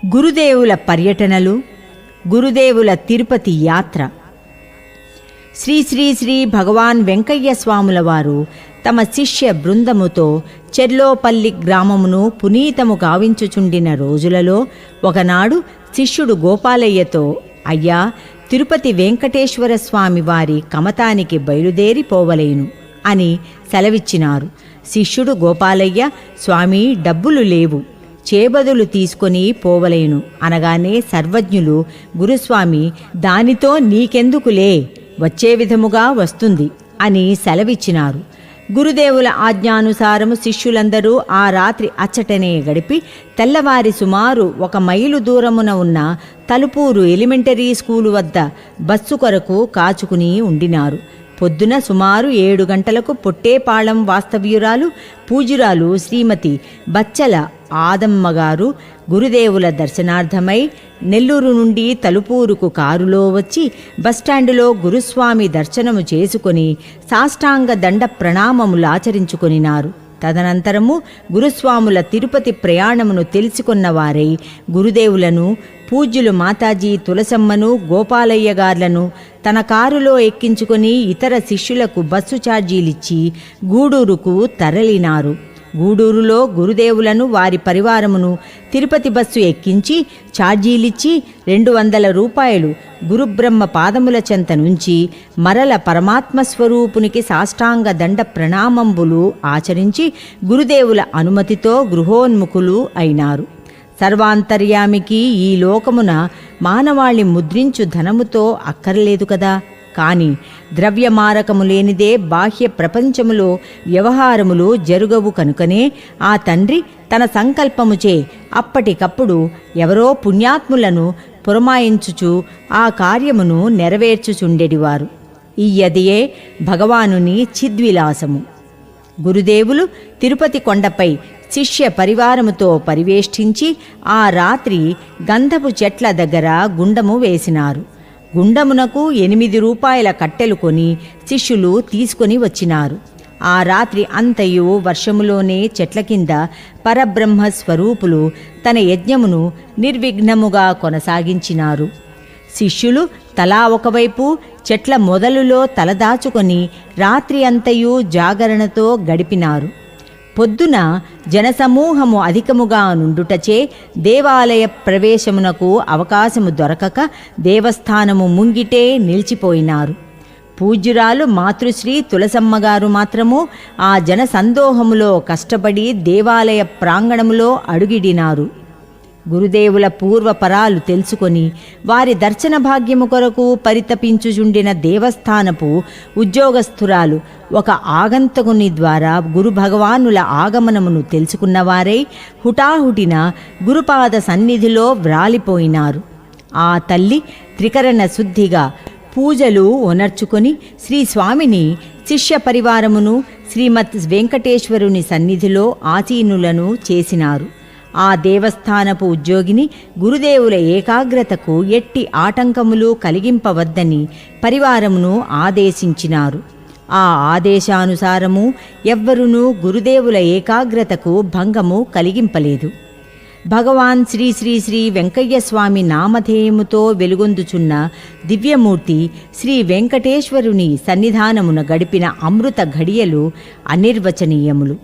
గురుదేవుల పర్యటనలు, గురుదేవుల తిరుపతి యాత్ర. శ్రీ శ్రీ శ్రీ భగవాన్ వెంకయ్య స్వాముల వారు తమ శిష్య బృందముతో చెర్లోపల్లి గ్రామమును పునీతము గావించుచుండిన రోజులలో ఒకనాడు శిష్యుడు గోపాలయ్యతో, అయ్యా, తిరుపతి వెంకటేశ్వర స్వామి వారి కమతానికి బయలుదేరి పోవలేను అని సెలవిచ్చినారు. శిష్యుడు గోపాలయ్య, స్వామి, డబ్బులు లేవు, చేబదులు తీసుకొని పోవలేను అనగానే సర్వజ్ఞులు గురుస్వామి, దానితో నీకెందుకులే, వచ్చే విధముగా వస్తుంది అని సెలవిచ్చినారు. గురుదేవుల ఆజ్ఞానుసారము శిష్యులందరూ ఆ రాత్రి అచ్చటనే గడిపి తెల్లవారి సుమారు 1 మైలు దూరమున ఉన్న తలుపూరు ఎలిమెంటరీ స్కూలు వద్ద బస్సు కొరకు కాచుకుని ఉండినారు. పొద్దున సుమారు 7 గంటలకు పొట్టేపాళెం వాస్తవ్యురాలు పూజురాలు శ్రీమతి బచ్చల ఆదమ్మగారు గురుదేవుల దర్శనార్థమై నెల్లూరు నుండి తలుపూరుకు కారులో వచ్చి బస్టాండులో గురుస్వామి దర్శనము చేసుకొని సాష్టాంగ దండ ప్రణామములాచరించుకొనినారు. తదనంతరము గురుస్వాముల తిరుపతి ప్రయాణమును తెలుసుకున్నవారై గురుదేవులను, పూజ్యులు మాతాజీ తులసమ్మను, గోపాలయ్య గార్లను తన కారులో ఎక్కించుకొని ఇతర శిష్యులకు బస్సు ఛార్జీలిచ్చి గూడూరుకు తరలినారు. గూడూరులో గురుదేవులను, వారి పరివారమును తిరుపతి బస్సు ఎక్కించి ఛార్జీలిచ్చి 200 రూపాయలు గురుబ్రహ్మ పాదముల చెంత నుంచి మరల పరమాత్మస్వరూపునికి సాష్టాంగ దండ ప్రణామంబులు ఆచరించి గురుదేవుల అనుమతితో గృహోన్ముఖులు అయినారు. సర్వాంతర్యామికి ఈ లోకమున మానవాళి ముద్రించు ధనముతో అక్కర్లేదు కదా, కాని ద్రవ్యమారకము లేనిదే బాహ్య ప్రపంచములో వ్యవహారములు జరుగవు కనుకనే ఆ తండ్రి తన సంకల్పముచే అప్పటికప్పుడు ఎవరో పుణ్యాత్ములను పురమాయించుచు ఆ కార్యమును నెరవేర్చుచుండెడివారు. ఈయదియే భగవానుని చిద్విలాసము. గురుదేవులు తిరుపతి కొండపై శిష్య పరివారముతో పరివేష్టించి ఆ రాత్రి గంధపు చెట్ల దగ్గర గుండము వేసినారు. గుండమునకు 8 రూపాయల కట్టెలు కొని శిష్యులు తీసుకొని వచ్చినారు. ఆ రాత్రి అంతయు వర్షములోనే చెట్ల కింద పరబ్రహ్మ స్వరూపులు తన యజ్ఞమును నిర్విఘ్నముగా కొనసాగించినారు. శిష్యులు తలా ఒకవైపు చెట్ల మొదలులో తలదాచుకొని రాత్రి అంతయు జాగరణతో గడిపినారు. పొద్దున జనసమూహము అధికముగా నుండుటచే దేవాలయ ప్రవేశమునకు అవకాశము దొరకక దేవస్థానము ముంగిటే నిలిచిపోయినారు. పూజ్యురాలు మాతృశ్రీ తులసమ్మగారు మాత్రము ఆ జనసందోహములో కష్టపడి దేవాలయ ప్రాంగణములో అడుగిడినారు. గురుదేవుల పూర్వపరాలు తెలుసుకొని వారి దర్శన భాగ్యము కొరకు పరితపించుచుండిన దేవస్థానపు ఉద్యోగస్థురాలు ఒక ఆగంతకుని ద్వారా గురు భగవానుల ఆగమనమును తెలుసుకున్నవారై హుటాహుటిన గురుపాద సన్నిధిలో వ్రాలిపోయినారు. ఆ తల్లి త్రికరణ శుద్ధిగా పూజలు ఒనర్చుకొని శ్రీ స్వామిని, శిష్య పరివారమును శ్రీమద్ వెంకటేశ్వరుని సన్నిధిలో ఆసీనులను చేసినారు. ఆ దేవస్థానపు ఉద్యోగిని గురుదేవుల ఏకాగ్రతకు ఎట్టి ఆటంకములు కలిగింపవద్దని పరివారమును ఆదేశించినారు. ఆ ఆదేశానుసారము ఎవ్వరునూ గురుదేవుల ఏకాగ్రతకు భంగము కలిగింపలేదు. భగవాన్ శ్రీ శ్రీ శ్రీ వెంకయ్య స్వామి నామధేయముతో వెలుగొందుచున్న దివ్యమూర్తి శ్రీ వెంకటేశ్వరుని సన్నిధానమున గడిపిన అమృత ఘడియలు అనిర్వచనీయములు.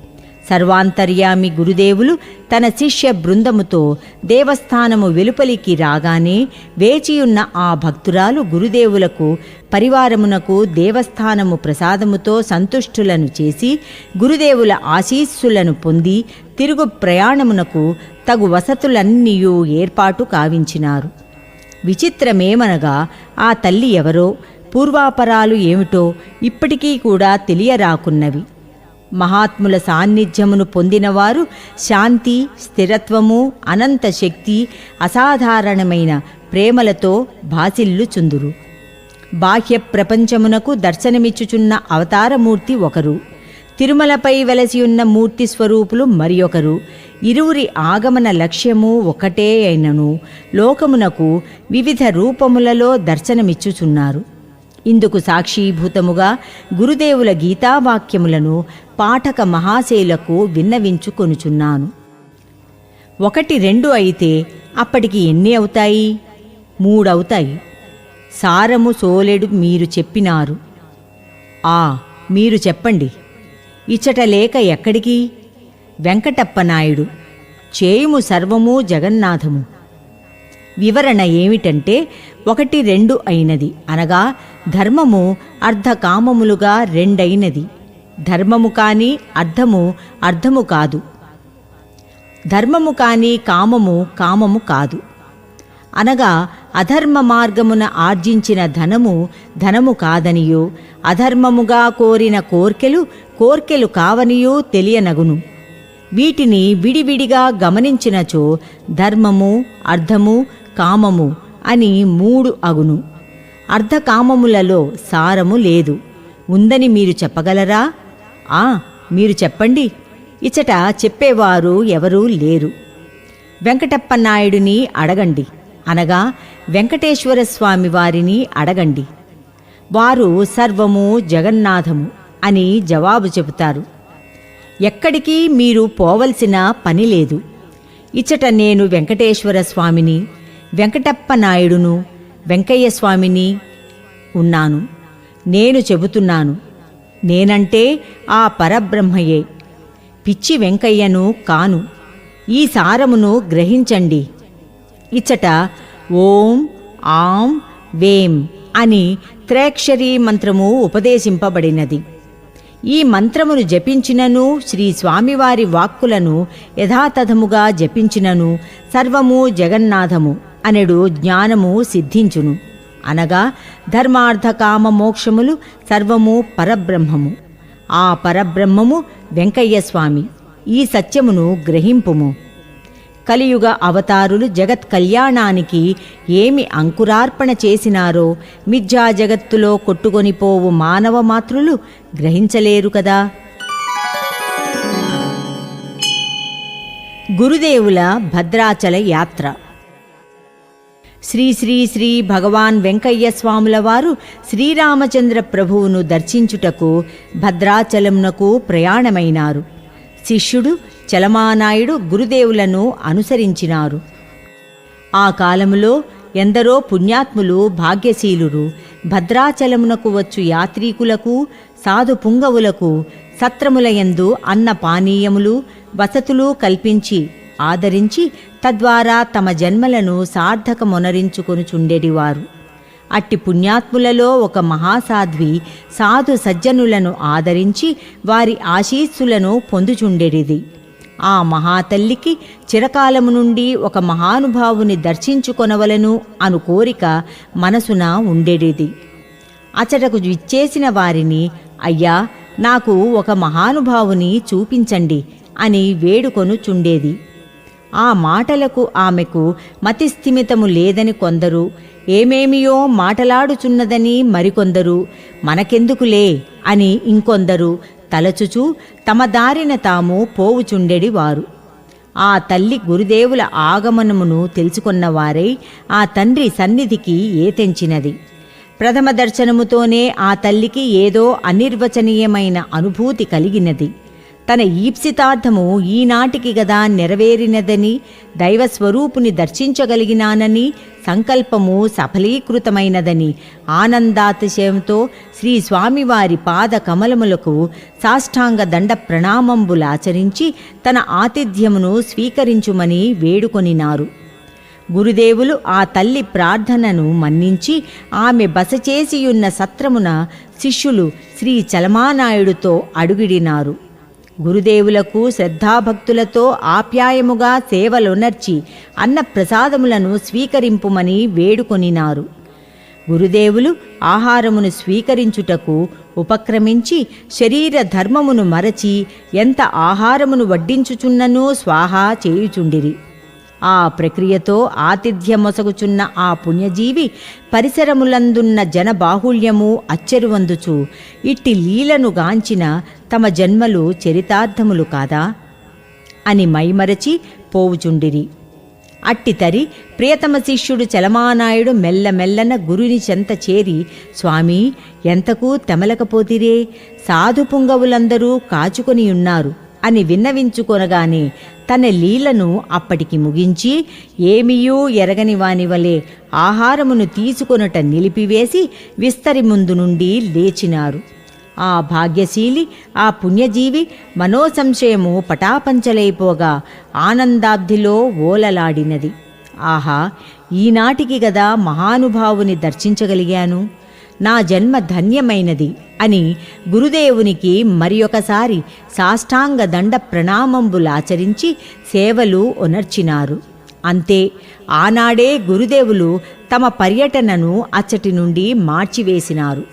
సర్వాంతర్యామి గురుదేవులు తన శిష్య బృందముతో దేవస్థానము వెలుపలికి రాగానే వేచియున్న ఆ భక్తురాలు గురుదేవులకు, పరివారమునకు దేవస్థానము ప్రసాదముతో సంతుష్టులను చేసి గురుదేవుల ఆశీస్సులను పొంది తిరుగు ప్రయాణమునకు తగు వసతులన్నీయూ ఏర్పాటు కావించినారు. విచిత్రమేమనగా ఆ తల్లి ఎవరో, పూర్వాపరాలు ఏమిటో ఇప్పటికీ కూడా తెలియరాకున్నవి. మహాత్ముల సాన్నిధ్యమును పొందినవారు శాంతి, స్థిరత్వము, అనంత శక్తి, అసాధారణమైన ప్రేమలతో భాసిల్లుచుందురు. బాహ్య ప్రపంచమునకు దర్శనమిచ్చుచున్న అవతారమూర్తి ఒకరు, తిరుమలపై వెలసియున్న మూర్తి స్వరూపులు మరి ఒకరు. ఇరువురి ఆగమన లక్ష్యము ఒకటే అయినను లోకమునకు వివిధ రూపములలో దర్శనమిచ్చుచున్నారు. ఇందుకు సాక్షీభూతముగా గురుదేవుల గీతావాక్యములను పాఠక మహాశయులకు విన్నవించుకొనుచున్నాను. 1, 2 అయితే అప్పటికి ఎన్ని అవుతాయి? 3 అవుతాయి. సారము సోలెడు మీరు చెప్పినారు. మీరు చెప్పండి. ఇచ్చట లేక ఎక్కడికి? వెంకటప్పనాయుడు. చేయుము సర్వము జగన్నాథము. వివరణ ఏమిటంటే 1, 2 అయినది, అనగా ధర్మము అర్ధకామములుగా 2 అయినది. ధర్మము కాని అర్ధము కాదు. ధర్మము కాని కామము కాదు. అనగా అధర్మ మార్గమున ఆర్జించిన ధనము కాదనియో, అధర్మముగా కోరిన కోర్కెలు కావనియో తెలియనగును. వీటిని విడివిడిగా గమనించినచో ధర్మము, అర్థము, కామము అని 3 అగును. అర్ధకామములలో సారము లేదు. ఉందని మీరు చెప్పగలరా? మీరు చెప్పండి. ఇచ్చట చెప్పేవారు ఎవరూ లేరు. వెంకటప్పనాయుడిని అడగండి, అనగా వెంకటేశ్వర స్వామి వారిని అడగండి. వారు సర్వము జగన్నాథము అని జవాబు చెబుతారు. ఎక్కడికి మీరు పోవలసిన పని లేదు. ఇచ్చట నేను వెంకటేశ్వర స్వామిని, వెంకటప్పనాయుడును, వెంకయ్య స్వామిని ఉన్నాను. నేను చెబుతున్నాను. నేనంటే ఆ పరబ్రహ్మయే, పిచ్చి వెంకయ్యను కాను. ఈ సారమును గ్రహించండి. ఇచ్చట ఓం, ఆం, వేం అని త్రైక్షరీ మంత్రము ఉపదేశింపబడినది. ఈ మంత్రమును జపించినను, శ్రీ స్వామివారి వాక్కులను యథాతథముగా జపించినను సర్వము జగన్నాథము అనెడు జ్ఞానము సిద్ధించును. అనగా ధర్మార్థ కామ మోక్షములు సర్వము పరబ్రహ్మము. ఆ పరబ్రహ్మము వెంకయ్య స్వామి. ఈ సత్యమును గ్రహింపుము. కలియుగ అవతారులు జగత్ కళ్యాణానికి ఏమి అంకురార్పణ చేసినారో మిథ్యా జగత్తులో కొట్టుకొనిపోవు మానవ మాతృలు గ్రహించలేరు కదా. గురుదేవుల భద్రాచల యాత్ర. శ్రీ శ్రీ శ్రీ భగవాన్ వెంకయ్య స్వాముల వారు శ్రీరామచంద్ర ప్రభువును దర్శించుటకు భద్రాచలంనకు ప్రయాణమైనారు. శిష్యుడు చలమానాయుడు గురుదేవులను అనుసరించినారు. ఆ కాలములో ఎందరో పుణ్యాత్ములు, భాగ్యశీలురు భద్రాచలమునకు వచ్చు యాత్రీకులకు, సాధు పుంగవులకు సత్రములయందు అన్న పానీయములు, వసతులు కల్పించి ఆదరించి తద్వారా తమ జన్మలను సార్థకమొనరించుకొనుచుండెడివారు. అట్టి పుణ్యాత్ములలో ఒక మహాసాధ్వి సాధు సజ్జనులను ఆదరించి వారి ఆశీస్సులను పొందుచుండెడిది. ఆ మహాతల్లికి చిరకాలము నుండి ఒక మహానుభావుని దర్శించుకొనవలను అను కోరిక మనసున ఉండెడిది. అచటకు విచ్చేసిన వారిని, అయ్యా, నాకు ఒక మహానుభావుని చూపించండి అని వేడుకొనుచుండేది. ఆ మాటలకు ఆమెకు మతిస్థిమితము లేదని కొందరు, ఏమేమియో మాటలాడుచున్నదని మరికొందరు, మనకెందుకులే అని ఇంకొందరు తలచుచూ తమ దారిన తాము పోవుచుండెడివారు. ఆ తల్లి గురుదేవుల ఆగమనమును తెలుసుకొన్నవారై ఆ తండ్రి సన్నిధికి ఏతెంచినది. ప్రథమ దర్శనముతోనే ఆ తల్లికి ఏదో అనిర్వచనీయమైన అనుభూతి కలిగినది. తన ఈప్సితార్థము ఈనాటికి గదా నెరవేరినదని, దైవస్వరూపుని దర్శించగలిగినానని, సంకల్పము సఫలీకృతమైనదని ఆనందాతిశయంతో శ్రీ స్వామివారి పాద కమలములకు సాష్టాంగ దండ ప్రణామంబులాచరించి తన ఆతిథ్యమును స్వీకరించుమని వేడుకొనినారు. గురుదేవులు ఆ తల్లి ప్రార్థనను మన్నించి ఆమె బస చేసియున్న సత్రమున శిష్యులు శ్రీ చలమానాయుడుతో అడుగిడినారు. గురుదేవులకు శ్రద్ధాభక్తులతో ఆప్యాయముగా సేవలొనర్చి అన్న ప్రసాదములను స్వీకరింపుమని వేడుకొనినారు. గురుదేవులు ఆహారమును స్వీకరించుటకు ఉపక్రమించి శరీర ధర్మమును మరచి ఎంత ఆహారమును వడ్డించుచున్ననూ స్వాహా చేయుచుండిరి. ఆ ప్రక్రియతో ఆతిథ్యమొసగుచున్న ఆ పుణ్యజీవి పరిసరములందున్న జనబాహుళ్యము అచ్చెరువందుచు ఇట్టి లీలను గాంచిన తమ జన్మలు చరితార్థములు కాదా అని మైమరచి పోవుచుండిరి. అట్టితరి ప్రియతమ శిష్యుడు చలమానాయుడు మెల్లమెల్లన గురుని చెంత చేరి, స్వామీ, ఎంతకూ తెమలకపోతిరే, సాధు పుంగవులందరూ కాచుకొనియున్నారు అని విన్నవించుకొనగానే తన లీలను అప్పటికి ముగించి ఏమియూ ఎరగని వానివలే ఆహారమును తీసుకొనుట నిలిపివేసి విస్తరి ముందు నుండి లేచినారు. ఆ భాగ్యశీలి, ఆ పుణ్యజీవి మనోసంశయము పటాపంచలైపోగా ఆనందాబ్ధిలో ఓలలాడినది. ఆహా, ఈనాటికి గదా మహానుభావుని దర్శించగలిగాను, నా జన్మ ధన్యమైనది అని గురుదేవునికి మరియొకసారి సాష్టాంగ దండ ప్రణామంబులాచరించి సేవలు ఒనర్చినారు. అంతే, ఆనాడే గురుదేవులు తమ పర్యటనను అచ్చటి నుండి మార్చివేసినారు.